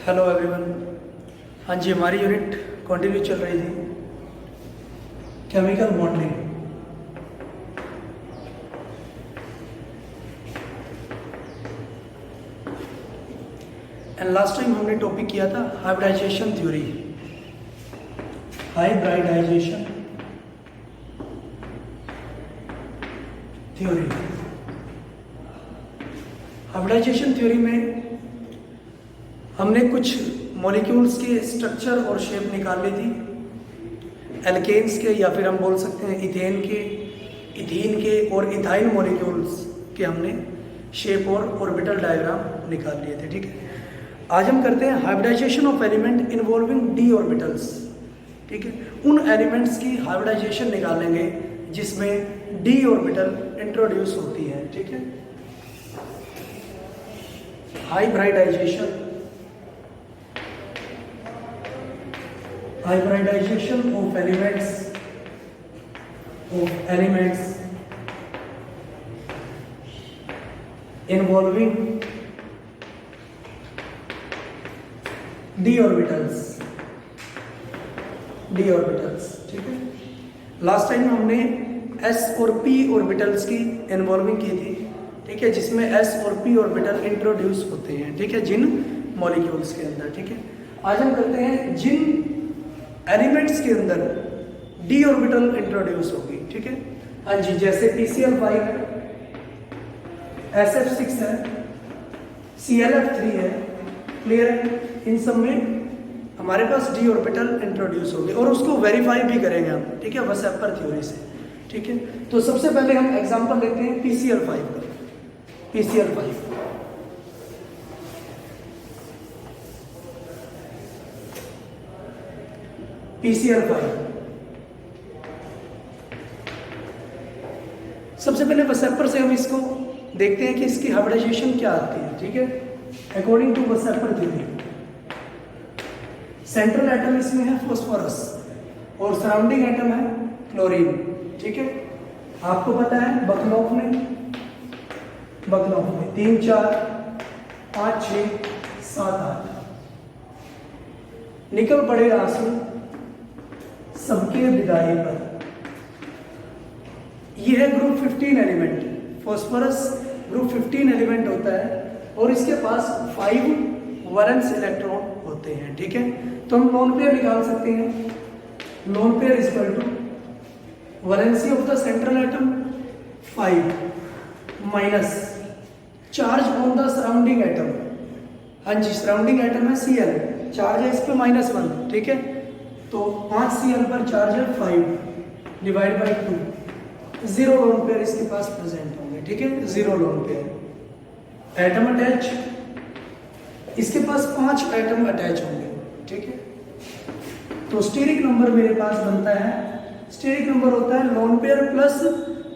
Hello everyone. हाँ जी, हमारी unit continue चल रही थी chemical bonding. And last time हमने टॉपिक किया था hybridization theory. Hybridization theory. Hybridization theory में हमने कुछ मॉलिक्यूल्स के स्ट्रक्चर और शेप निकाल ली थी। एल्केन्स के, या फिर हम बोल सकते हैं इथेन के, इथीन के और इथाइन मॉलिक्यूल्स के हमने शेप और ऑर्बिटल डायग्राम निकाल लिए थे। ठीक है, आज हम करते हैं hybridization of element involving D orbitals. ठीक है, उन एलिमेंट्स की हाइब्रिडाइजेशन निकालेंगे जिसमें डी ऑर्बिटल इंट्रोड्यूस होती है। ठीक है, hybridization of elements involving d orbitals। ठीक है, लास्ट टाइम हमने s और p ऑर्बिटल्स की इन्वॉल्विंग की थी। ठीक है, जिसमें s और p ऑर्बिटल इंट्रोड्यूस होते हैं। ठीक है, जिन मॉलिक्यूल्स के अंदर। ठीक है, आज हम करते हैं जिन एलिमेंट्स के अंदर डी ऑर्बिटल इंट्रोड्यूस होगी। ठीक है, हाँ जी, जैसे PCl5 है, SF6 है, ClF3 है। क्लियर है, इन सब में हमारे पास डी ऑर्बिटल इंट्रोड्यूस होगी और उसको वेरीफाई भी करेंगे हम। ठीक है, वसेपर थ्योरी से। ठीक है, तो सबसे पहले हम एग्जांपल लेते हैं PCl5 का। PCl5 सबसे पहले वसेपर से हम इसको देखते हैं कि इसकी हाइब्रिडाइजेशन क्या आती है। ठीक है, according to VSEPR theory central atom इसमें है फॉस्फोरस और सराउंडिंग एटम है क्लोरीन। ठीक है, आपको पता है बकनॉफ में 3 4 5 6 7 8 निकल पड़े आंसू सबके विदाई पर। यह है group 15 element. Phosphorus group 15 element होता है और इसके पास 5 वैलेंस इलेक्ट्रॉन होते हैं। ठीक है, तो हम लोन पेयर निकाल सकते हैं। Lone pair is equal to valency of the central atom 5 minus charge on the surrounding atom. हाँ जी, सराउंडिंग एटम है Cl, चार्ज है इस पे -1। ठीक है, तो 5 Cl पर चार्ज है 5 डिवाइड बाई 2। 0 लोन पेयर इसके पास प्रेजेंट होंगे। ठीक है, 0 लोन पेयर। एटम अटैच, इसके पास 5 एटम अटैच होंगे। ठीक है, तो स्टेरिक नंबर मेरे पास बनता है, स्टेरिक नंबर होता है lone pair plus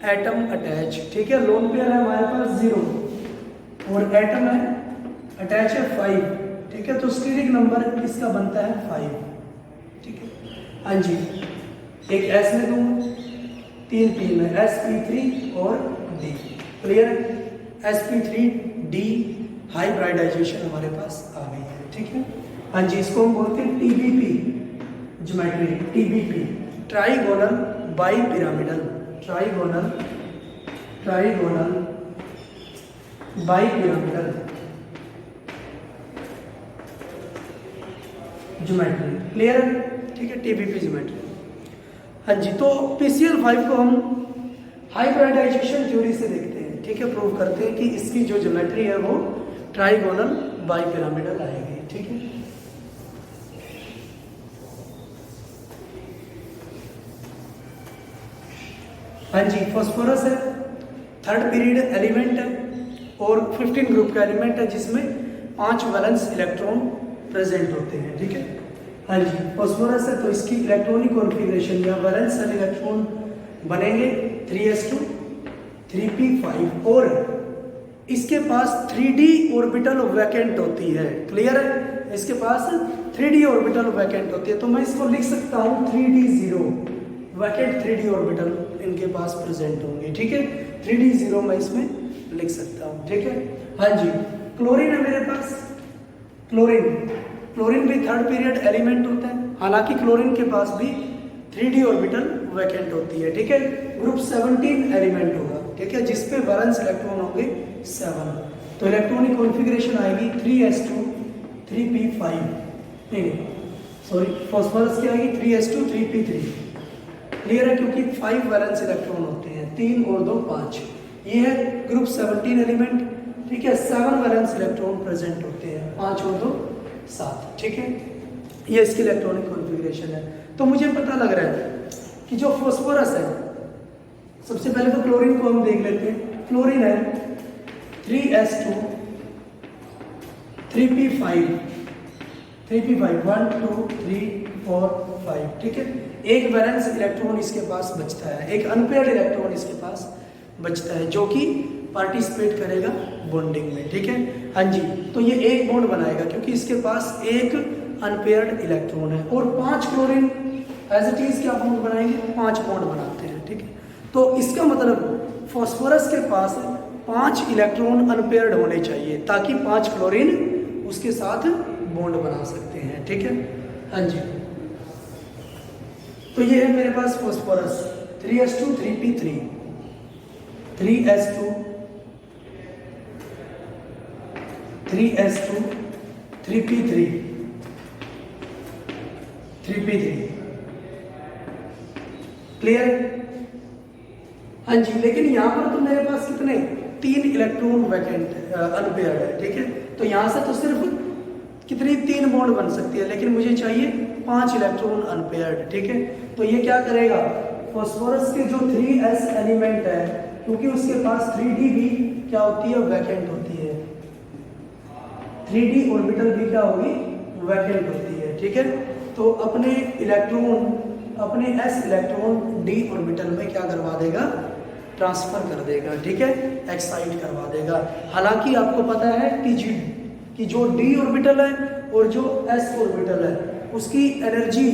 atom attach. ठीक है, लोन पेयर है हमारे पास 0 और एटम है अटैच है 5। ठीक है, तो स्टेरिक नंबर इसका बनता है 5। ठीक है, हाँ जी, एक S में दूंगा, 3 में sp3 और D। क्लियर है, sp3D हाइब्रिडाइजेशन हमारे पास आ गई है। ठीक है, हाँ जी, इसको हम बोलते हैं TBP geometry. TBP trigonal bi pyramidal. Trigonal bi pyramidal geometry. Clear है, ठीक है, TBP ज्योमेट्री। हाँ जी, तो PCl5 को हम हाइब्रिडाइजेशन थ्योरी से देखते हैं। ठीक है, प्रूव करते हैं कि इसकी जो ज्योमेट्री है वो ट्राइगोनल बाई पिरामिडल आएगी। ठीक है, हाँ जी, फॉस्फोरस है, 3rd पीरियड एलिमेंट है और 15 ग्रुप का एलिमेंट है जिसमें 5 वैलेंस इलेक्ट्रॉन प्रेजेंट होते हैं। ठीक है, हाँ जी, फॉस्फोरस है तो इसकी इलेक्ट्रॉनिक कॉन्फ़िगरेशन या वैलेंस इलेक्ट्रॉन बनेंगे 3s2 3p5 और इसके पास 3d ऑर्बिटल वैकेंट होती है। क्लियर है, इसके पास 3d ऑर्बिटल वैकेंट होती है, तो मैं इसको लिख सकता हूँ 3d0 वैकेंट 3d ऑर्बिटल इनके पास प्रेजेंट होंगे। ठीक है, 3d0 मैं इसमें लिख सकता हूँ। ठीक है, हाँ जी, क्लोरीन है मेरे पास, क्लोरीन क्लोरीन भी थर्ड पीरियड एलिमेंट होता है, हालांकि क्लोरीन के पास भी 3d ऑर्बिटल वैकेंट होती है, ठीक है। ग्रुप 17 एलिमेंट होगा, ठीक है, जिसपे वैलेंस इलेक्ट्रॉन होंगे 7। तो इलेक्ट्रॉनिक कॉन्फ़िगरेशन आएगी 3s2 3p5, नहीं सॉरी, फास्फोरस की आएगी 3s2 3p3। क्लियर है, क्योंकि 5 वैलेंस इलेक्ट्रॉन होते हैं, 3 और 2 5। ये है ग्रुप 17 एलिमेंट, ठीक है। 7 वैलेंस इलेक्ट्रॉन प्रेजेंट होते हैं, 5 और 2 7, ठीक है। ये इसकी इलेक्ट्रॉनिक कॉन्फ़िगरेशन है। तो मुझे पता लग रहा है कि जो फास्फोरस है, सबसे पहले तो क्लोरीन को हम देख लेते हैं। क्लोरीन है 3s2 3p5 1 2 3 4 5, ठीक है। एक वैलेंस इलेक्ट्रॉन इसके पास बचता है, एक अनपेयर्ड इलेक्ट्रॉन इसके पास बचता है, जो कि पार्टिसिपेट करेगा बॉन्डिंग में, ठीक है। हाँ जी, तो ये एक बॉन्ड बनाएगा क्योंकि इसके पास एक अनपेयर्ड इलेक्ट्रॉन है, और 5 क्लोरीन एज इट इज क्या बॉन्ड बनाएंगे, 5 बॉन्ड बनाते हैं, ठीक है। तो इसका मतलब फास्फोरस के पास 5 इलेक्ट्रॉन अनपेयर्ड होने चाहिए ताकि 5 क्लोरीन उसके साथ बॉन्ड बना सकते हैं, ठीक है। हाँ जी, तो ये है मेरे पास phosphorus 3s2 3p3 3s2 3s2 3p3 3p3। Clear? हाँ जी, लेकिन यहाँ पर तो मेरे पास कितने 3 इलेक्ट्रॉन वैकेंट अनपेयर्ड है, ठीक है। तो यहाँ से तो सिर्फ कितनी 3 बॉन्ड बन सकती है, लेकिन मुझे चाहिए 5 इलेक्ट्रॉन अनपेयर्ड, ठीक है। तो ये क्या करेगा, फास्फोरस के जो 3s एलिमेंट है, क्योंकि उसके पास 3d भी क्या होती है, वैकेंट होती है, 3d ऑर्बिटल भी क्या होगी, वैकेंट होती है, ठीक है। तो अपने s इलेक्ट्रॉन d ऑर्बिटल में क्या करवा देगा, ट्रांसफर कर देगा, ठीक है, एक्साइट करवा देगा। हालांकि आपको पता है कि जो d ऑर्बिटल है और जो s ऑर्बिटल है उसकी एनर्जी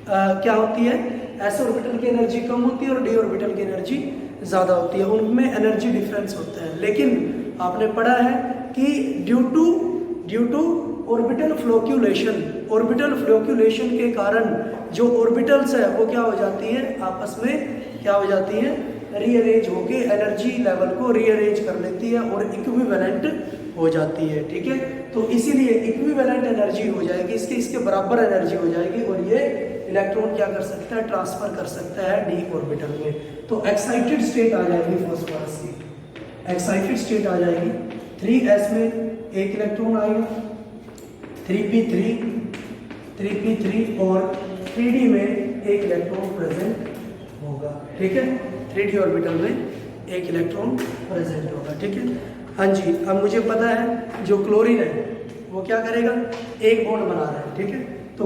क्या होती है, s ऑर्बिटल की एनर्जी कम होती है और d ऑर्बिटल की एनर्जी ज़्यादा होती है, उनमें एनर्जी डिफरेंस होता है। लेकिन आपने पढ़ा है कि ड्यू टू ऑर्बिटल फ्लोक्यूलेशन के कारण जो ऑर्बिटल्स है वो क्या हो जाती है, आपस में क्या हो जाती है, रीअरेंज होके एनर्जी लेवल को रीअरेंज कर लेती है और इक्विवेलेंट हो जाती है, ठीक है। तो इसीलिए इक्विवेलेंट एनर्जी हो जाएगी, इसके बराबर एनर्जी हो जाएगी, और ये इलेक्ट्रॉन क्या कर सकता है, ट्रांसफर कर सकता है d ऑर्बिटल में। तो एक्साइटेड स्टेट आ जाएगी फास्फोरस की, एक्साइटेड स्टेट आ जाएगी, 3s में एक इलेक्ट्रॉन आएगा, 3p3 और 3d में एक इलेक्ट्रॉन प्रेजेंट होगा, ठीक है। 3d ऑर्बिटल में एक इलेक्ट्रॉन प्रेजेंट होगा, ठीक है। हाँ जी, अब मुझे पता है जो क्लोरीन है वो क्या करेगा, एक बॉन्ड बना रहा है, ठीक है। तो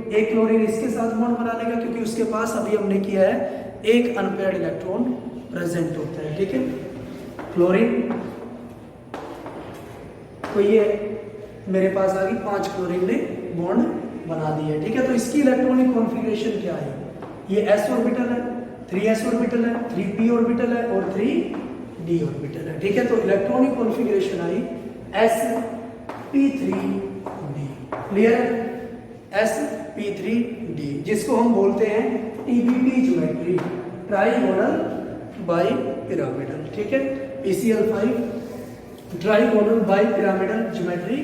एक क्लोरीन इसके साथ बॉन्ड बना लेगा क्योंकि उसके पास अभी हमने किया है एक अनपेयर्ड इलेक्ट्रॉन प्रेजेंट होता है, ठीक है। क्लोरीन, तो ये मेरे पास आ गई 5 क्लोरीन ने बॉन्ड बना दी है, ठीक है। तो इसकी इलेक्ट्रॉनिक कॉन्फ़िगरेशन क्या है, ये s ऑर्बिटल है, 3s ऑर्बिटल है, 3p ऑर्बिटल है और 3d ऑर्बिटल है, ठीक है। तो इलेक्ट्रॉनिक कॉन्फ़िगरेशन आई sp3d, क्लियर है, sp3d, जिसको हम बोलते हैं TBP geometry, trigonal bi pyramidal, ठीक है। PCl5 trigonal bi pyramidal geometry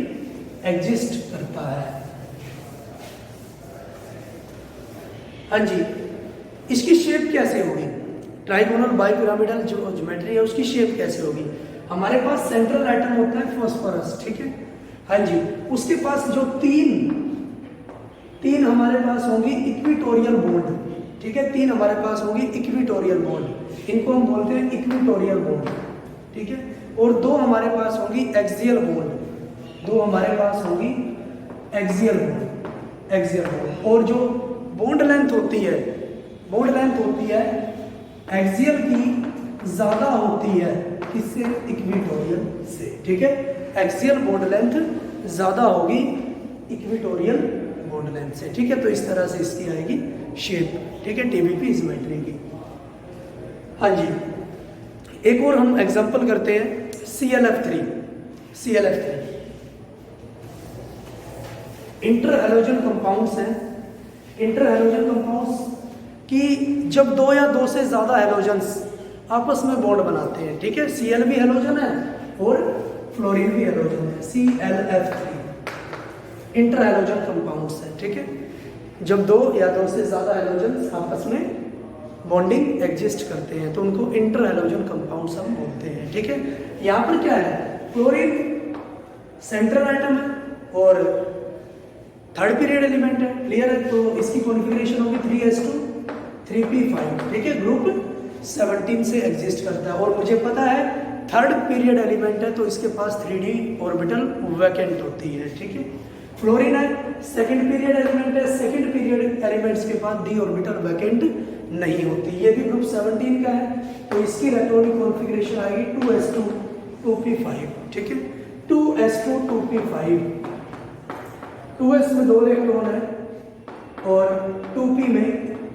exist करता है। हाँ जी, इसकी शेप कैसे होगी, ट्राइगोनल बाई पिरामिडल जो ज्योमेट्री है उसकी शेप कैसे होगी। हमारे पास सेंट्रल एटम होता है फास्फोरस, ठीक है। हाँ जी, उसके पास जो तीन हमारे पास होंगी इक्विटोरियल बॉन्ड, ठीक है, 3 हमारे पास होंगी इक्विटोरियल बॉन्ड, इनको हम बोलते हैं इक्विटोरियल बॉन्ड, ठीक है। और 2 हमारे पास होंगी एक्सियल बॉन्ड, 2 हमारे पास होंगी एक्सियल बॉन्ड। और जो बॉन्ड लेंथ होती है एक्सियल की ज़्यादा होती है किससे, इक्विटोरियल से, ठीक है। एक्सियल बॉन्ड लेंथ ज़्यादा होगी इक्विटोरियल बॉन्ड लेंथ से, ठीक है। तो इस तरह से इसकी आएगी शेप, ठीक है, TBP ज्योमेट्री की। हाँ जी, एक और हम एग्जांपल करते हैं ClF3। इंटर हैलोजन कंपाउंड्स हैं। इंटर हैलोजन कंपाउंड्स कि जब दो या दो से ज़्यादा हैलोजन्स आपस में बॉन्ड बनाते हैं, ठीक है। Cl भी हैलोजन है और फ्लोरीन भी हैलोजन है, ClF3 इंटर हैलोजन कंपाउंड्स है, ठीक है। जब दो या दो से ज़्यादा हैलोजन्स आपस में बॉन्डिंग एग्जिस्ट करते हैं तो उनको इंटर हैलोजन कंपाउंड्स हम बोलते हैं, ठीक है। यहाँ पर क्या है, क्लोरीन सेंट्रल आइटम है और थर्ड पीरियड एलिमेंट है, क्लियर है। तो इसकी कॉन्फ़िगरेशन होगी 3s2 3p5, ठीक है। ग्रुप 17 से एग्जिस्ट करता है और मुझे पता है थर्ड पीरियड एलिमेंट है तो इसके पास 3d ऑर्बिटल वैकेंट होती है, ठीक है। फ्लोरीन है सेकंड पीरियड एलिमेंट है, सेकंड पीरियड एलिमेंट्स के पास d ऑर्बिटल वैकेंट नहीं होती, ये भी ग्रुप 17 का है तो इसकी इलेक्ट्रॉनिक कॉन्फ़िगरेशन आएगी 2s2 2p5, ठीक है। 2s2 2p5, 2s में 2 इलेक्ट्रॉन है और 2p में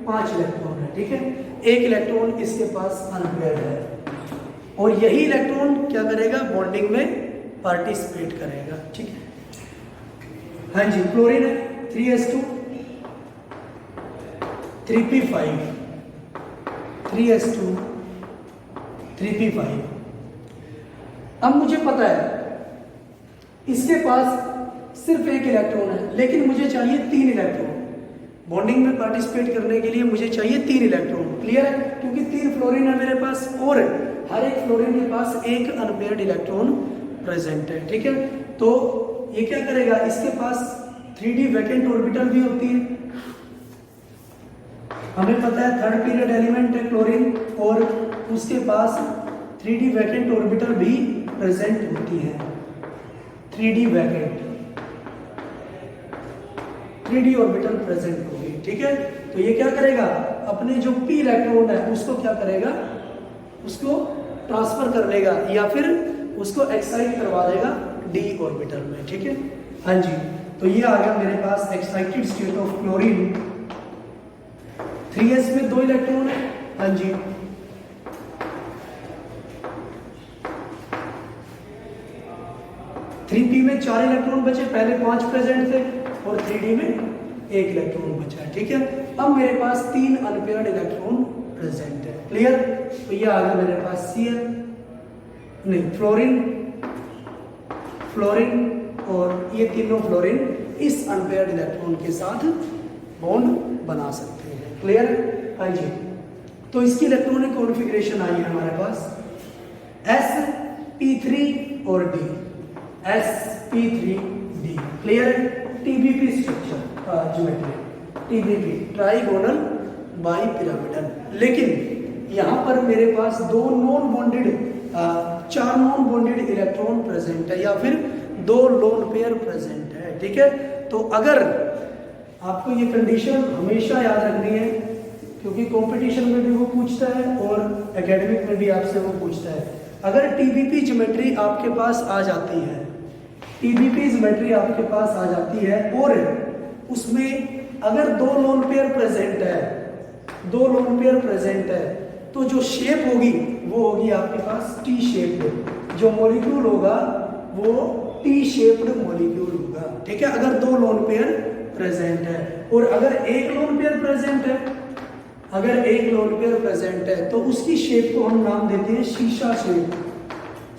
5 इलेक्ट्रॉन है, ठीक है। एक इलेक्ट्रॉन इसके पास अनपेयर्ड है और यही इलेक्ट्रॉन क्या करेगा, बॉन्डिंग में पार्टिसिपेट करेगा, ठीक है। हाँ जी, क्लोरीन है 3s2 3p5 3s2 3p5। अब मुझे पता है इसके पास सिर्फ एक इलेक्ट्रॉन है लेकिन मुझे चाहिए 3 इलेक्ट्रॉन बॉन्डिंग में पार्टिसिपेट करने के लिए, मुझे चाहिए 3 इलेक्ट्रॉन, क्लियर है। क्योंकि 3 फ्लोरीन है मेरे पास और हर एक फ्लोरीन के पास एक अनपेयर्ड इलेक्ट्रॉन प्रेजेंट है, ठीक है। तो ये क्या करेगा, इसके पास 3d वैकेंट ऑर्बिटल भी होती है, हमें पता है थर्ड पीरियड एलिमेंट है क्लोरीन और उसके पास 3d वैकेंट ऑर्बिटल भी प्रेजेंट होती है, 3d vacant 3d orbital present होगी, ठीक है। तो ये क्या करेगा, अपने जो p इलेक्ट्रॉन है उसको क्या करेगा, उसको ट्रांसफर कर लेगा या फिर उसको एक्साइट करवा देगा d ऑर्बिटल में, ठीक है। हाँ जी, तो ये आ गया मेरे पास excited state of chlorine. 3s में 2 इलेक्ट्रॉन है, हाँ जी। 3p में 4 इलेक्ट्रॉन बचे, पहले 5 प्रेजेंट थे और 3d में 1 इलेक्ट्रॉन बचा है, ठीक है। अब मेरे पास 3 अनपेयर्ड इलेक्ट्रॉन प्रेजेंट है, क्लियर। तो ये आ गया मेरे पास Cl नहीं फ्लोरीन फ्लोरीन और ये तीनों फ्लोरीन इस अनपेयर्ड इलेक्ट्रॉन के साथ बॉन्ड बना सकते हैं, क्लियर। हाँ जी, तो इसकी इलेक्ट्रॉनिक कॉन्फ़िगरेशन आई है हमारे पास sp3 और d, sp3d, clear. TBP structure geometry, TBP trigonal bi pyramidal. लेकिन यहाँ पर मेरे पास 4 नॉन बॉन्डेड इलेक्ट्रॉन प्रेजेंट है या फिर 2 लोन पेयर प्रेजेंट है, ठीक है। तो अगर आपको ये कंडीशन हमेशा याद रखनी है क्योंकि कंपटीशन में भी वो पूछता है और एकेडमिक में भी आपसे वो पूछता है। अगर TBP ज्योमेट्री आपके पास आ जाती है, TBP ज्योमेट्री आपके पास आ जाती है और उसमें अगर 2 लोन पेयर प्रेजेंट है, 2 लोन पेयर प्रेजेंट है तो जो शेप होगी वो होगी आपके पास टी शेप्ड, जो मॉलिक्यूल होगा वो टी शेप्ड मॉलिक्यूल होगा, ठीक है। अगर 2 लोन पेयर प्रेजेंट है और अगर एक लोन पेयर प्रेजेंट है, अगर एक लोन पेयर प्रेजेंट है तो उसकी शेप को हम नाम देते हैं शीशा शेप,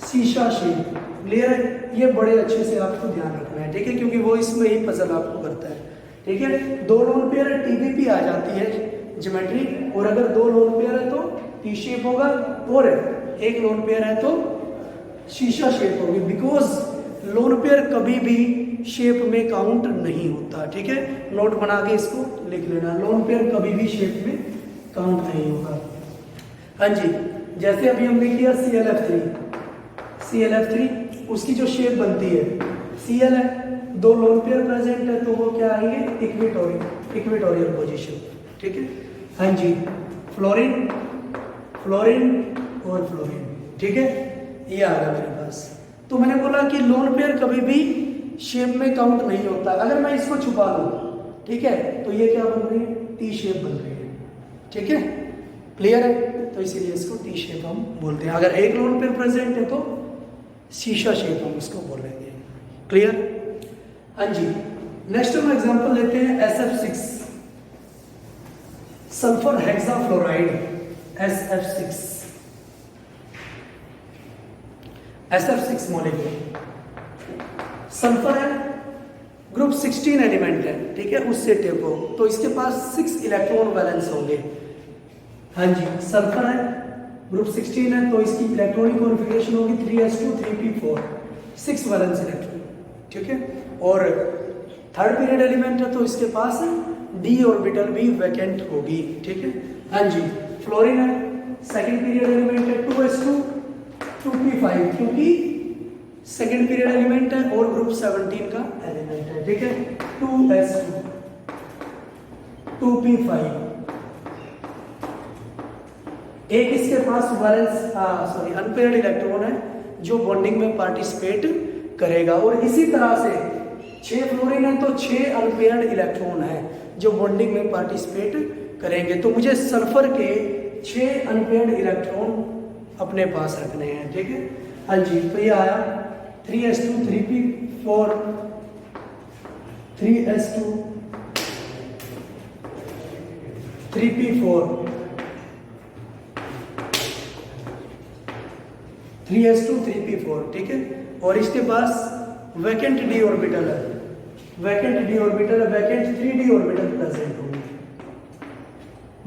शीशा शेप, क्लियर है। ये बड़े अच्छे से आपको ध्यान रखना है, ठीक है, क्योंकि वो इसमें ही पजल आपको करता है, ठीक है। 2 लोन पेयर TBP आ जाती है ज्योमेट्री और अगर 2 लोन पेयर है तो टी शेप होगा और एक लोन पेयर है तो शीशा शेप होगी, बिकॉज लोन पेयर कभी भी शेप में काउंट नहीं होता, ठीक है। नोट बना के इसको लिख लेना, लोन पेयर कभी भी शेप में काउंट नहीं होगा। हाँ जी, जैसे अभी हमने किया ClF3 उसकी जो शेप बनती है Cl है, 2 लोन पेयर प्रेजेंट है तो वो क्या आएंगे, इक्वेटोरियल पोजीशन, ठीक है। हाँ जी, फ्लोरीन और फ्लोरीन, ठीक है। ये आ गया मेरे पास। तो मैंने बोला कि लोन पेयर कभी भी शेप में काउंट नहीं होता। अगर मैं इसको छुपा लूं, ठीक है, तो ये क्या बन रही है, टी शेप बन रही है, ठीक है, क्लियर है। तो इसीलिए इसको टी शेप हम बोलते हैं। अगर एक लोन पेयर प्रेजेंट है तो शीशा शेप हम उसको बोलेंगे, क्लियर। हाँ जी, नेक्स्ट हम एग्जांपल लेते हैं SF6 sulphur hexafluoride SF6 molecule sulphur है, ग्रुप 16 एलिमेंट है, ठीक है, उससे टेपो, तो इसके पास 6 इलेक्ट्रॉन बैलेंस होंगे। हाँ जी, सल्फर है, ग्रुप 16 है, तो इसकी इलेक्ट्रॉनिक कॉन्फ़िगरेशन होगी 3s2 3p4, 6 वैलेंस इलेक्ट्रॉन, ठीक है। और थर्ड पीरियड एलिमेंट है, तो इसके पास d ऑर्बिटल भी वैकेंट होगी, ठीक है। हाँ जी, फ्लोरीन है, सेकंड पीरियड एलिमेंट है, 2s2 2p5, क्योंकि सेकंड पीरियड एलिमेंट है और ग्रुप 17 का एलिमेंट है, ठीक है। 2s2 2p5, एक इसके पास वैलेंस अनपेयर्ड इलेक्ट्रॉन है जो बॉन्डिंग में पार्टिसिपेट करेगा, और इसी तरह से 6 फ्लोरीन है, तो 6 अनपेयर्ड इलेक्ट्रॉन है जो बॉन्डिंग में पार्टिसिपेट करेंगे। तो मुझे सल्फर के 6 अनपेयर्ड इलेक्ट्रॉन अपने पास रखने हैं, ठीक है। हाँ जी, तो ये आया 3s2 3p4 3s2 3p4 3s2 3p4, ठीक है। और इसके पास वैकेंट d ऑर्बिटल है, वैकेंट d ऑर्बिटल है, वैकेंट 3d ऑर्बिटल प्रेजेंट होगी,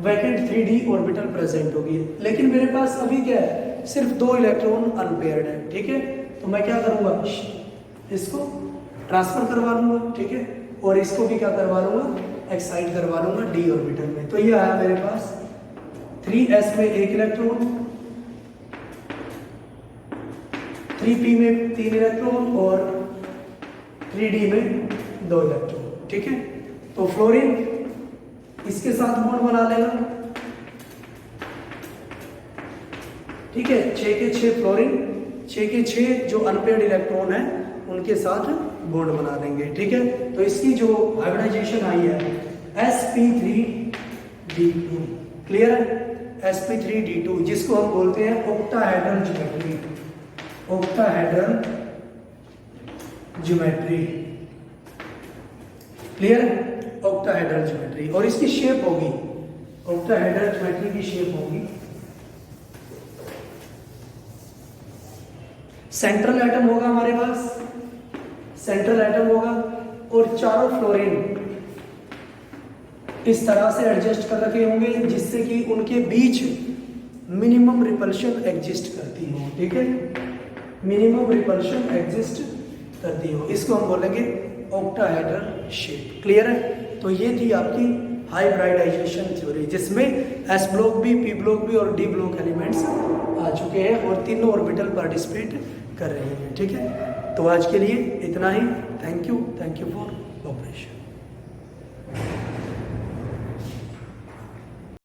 वैकेंट 3d ऑर्बिटल प्रेजेंट होगी। लेकिन मेरे पास अभी क्या है, सिर्फ 2 इलेक्ट्रॉन अनपेयर्ड है, ठीक है। तो मैं क्या करूंगा, इसको ट्रांसफर करवा लूंगा, ठीक है, और इसको भी क्या करवा लूंगा, एक्साइट करवा लूंगा d ऑर्बिटल में। तो ये आया मेरे पास 3s में 1 इलेक्ट्रॉन, 3p में 3 इलेक्ट्रॉन और 3d में 2 इलेक्ट्रॉन, ठीक है। तो फ्लोरीन इसके साथ बॉन्ड बना लेगा, ठीक है, 6 के 6 फ्लोरीन, 6 के 6 जो अनपेयर्ड इलेक्ट्रॉन है उनके साथ बॉन्ड बना देंगे, ठीक है। तो इसकी जो हाइब्रिडाइजेशन आई है sp3d2, क्लियर है, sp3d2, जिसको हम बोलते हैं octahedral geometry, octahedral geometry, clear, octahedral geometry. और इसकी शेप होगी, ऑक्टाहेड्रल ज्योमेट्री की शेप होगी, सेंट्रल एटम होगा हमारे पास, सेंट्रल एटम होगा, और चारों फ्लोरीन इस तरह से एडजस्ट कर रखे होंगे जिससे कि उनके बीच मिनिमम रिपल्शन एग्जिस्ट करती हो, ठीक है, मिनिमम रिपल्शन एग्जिस्ट करती हो, इसको हम बोलेंगे ऑक्टाहेड्रल शेप, क्लियर है। तो ये थी आपकी हाइब्रिडाइजेशन थ्योरी, जिसमें s ब्लॉक भी, p ब्लॉक भी और d ब्लॉक एलिमेंट्स आ चुके हैं और तीनों ऑर्बिटल पार्टिसिपेट कर रहे हैं, ठीक है। तो आज के लिए इतना ही, थैंक यू फॉर ऑपरेशन।